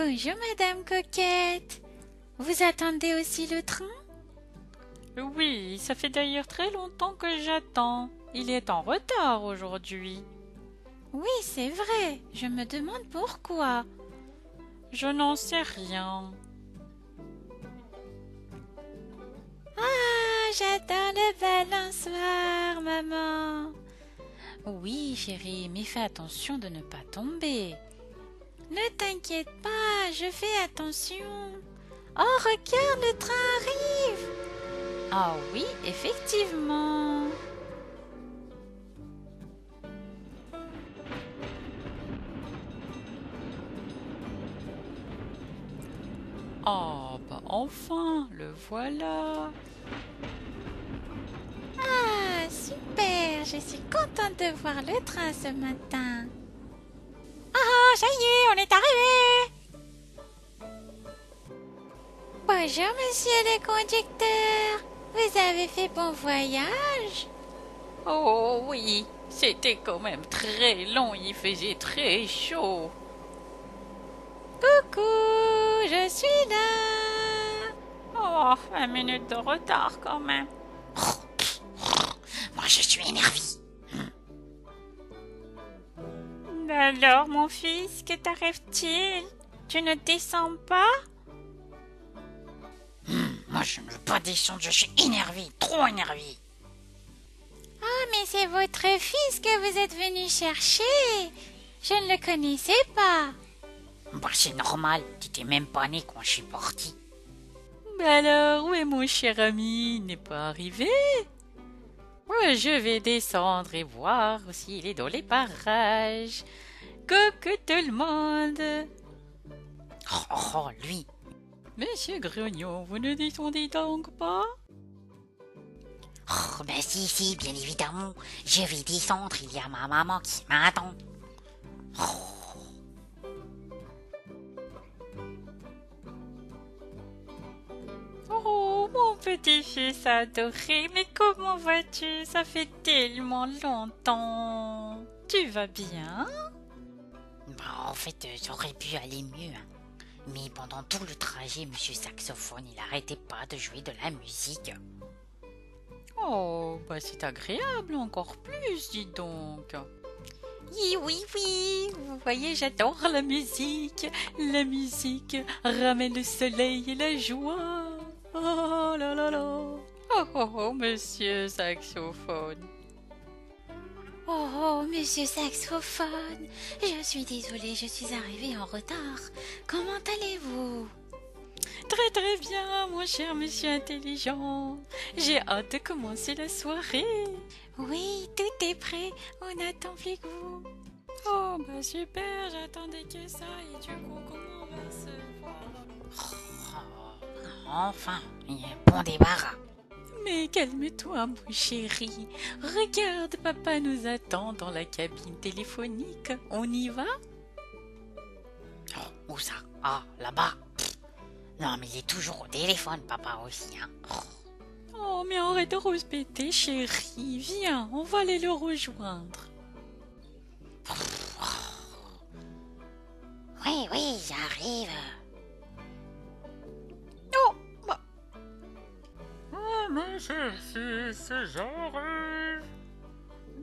Bonjour, Madame Coquette. Vous attendez aussi le train? Oui, ça fait d'ailleurs très longtemps que j'attends. Il est en retard aujourd'hui. Oui, c'est vrai. Je me demande pourquoi. Je n'en sais rien. Ah, j'adore le balançoire, maman. Oui, chérie, mais fais attention de ne pas tomber. Ne t'inquiète pas, je fais attention. Oh, regarde, le train arrive. Ah oui, effectivement. Ah, bah enfin, le voilà. Ah, super, je suis contente de voir le train ce matin. Ah, ça y est, on est arrivé. Bonjour, monsieur le conducteur. Vous avez fait bon voyage? Oh oui, c'était quand même très long, il faisait très chaud. Coucou, je suis là. Oh, 20 minutes de retard quand même. Moi, je suis énervé. Alors, mon fils, que t'arrive-t-il? Tu ne descends pas? Moi, je ne veux pas descendre, je suis énervé, trop énervé. Ah, mais c'est votre fils que vous êtes venu chercher. Je ne le connaissais pas. Bah, c'est normal, tu n'étais même pas né quand je suis parti. Bah alors, où est mon cher ami? Il n'est pas arrivé? Ouais, je vais descendre et voir s'il est dans les parages. Coucou tout le monde! Oh, lui. Monsieur Grognon, vous ne descendez donc pas? Oh, ben si, bien évidemment. Je vais descendre, il y a ma maman qui m'attend. Oh, mon petit-fils adoré, mais comment vas-tu? Ça fait tellement longtemps. Tu vas bien? Bah, en fait, ça aurait pu aller mieux, hein. Mais pendant tout le trajet, monsieur Saxophone, il arrêtait pas de jouer de la musique. Oh, bah c'est agréable encore plus, dis donc. Oui, vous voyez, j'adore la musique. La musique ramène le soleil et la joie. Oh là là là. Oh, monsieur saxophone. Oh, monsieur Saxophone, je suis désolée, je suis arrivée en retard. Comment allez-vous? Très très bien, mon cher monsieur intelligent. J'ai hâte de commencer la soirée. Oui, tout est prêt, on attend plus que vous. Oh, bah super, j'attendais que ça. Et du coup, comment on va se voir? Enfin, il y a un bon débarras. Mais calme-toi, mon chéri. Regarde, papa nous attend dans la cabine téléphonique. On y va? Oh, où ça? Ah, là-bas. Non, mais il est toujours au téléphone, papa aussi, hein. Oh, mais arrête de rouspéter, chéri. Viens, on va aller le rejoindre. Oui, j'arrive. Oh, bah. Oh, mon cher fils, j'arrive.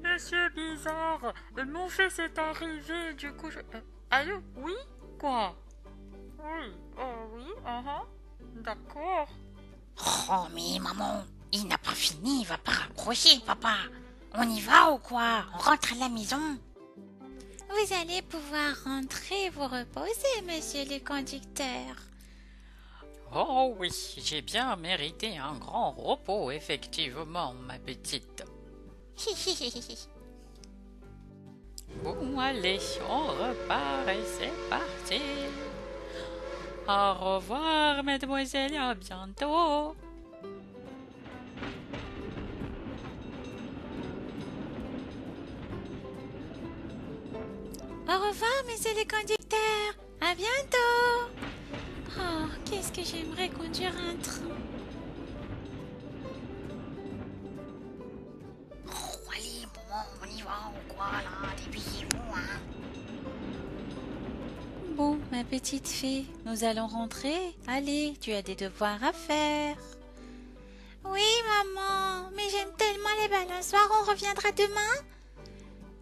Monsieur Bizarre, mon fils est arrivé, du coup je... allô? Oui? Quoi? Oui, d'accord. Oh, mais maman, il n'a pas fini, il va pas raccrocher, papa. On y va ou quoi? On rentre à la maison? Vous allez pouvoir rentrer vous reposer, monsieur le conducteur. Oh oui, j'ai bien mérité un grand repos, effectivement, ma petite. Bon, allez, on repart et c'est parti. Au revoir, mademoiselle, et à bientôt. Au revoir, monsieur le conducteur. À bientôt. Oh, qu'est-ce que j'aimerais conduire un train. Oh, allez, bon, on y va ou quoi, là? Débrouillez-vous, hein. Bon, ma petite fée, nous allons rentrer. Allez, tu as des devoirs à faire. Oui, maman, mais j'aime tellement les balançoires. On reviendra demain?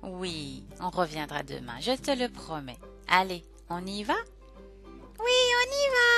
Oui, on reviendra demain, je te le promets. Allez, on y va? Oui, on y va.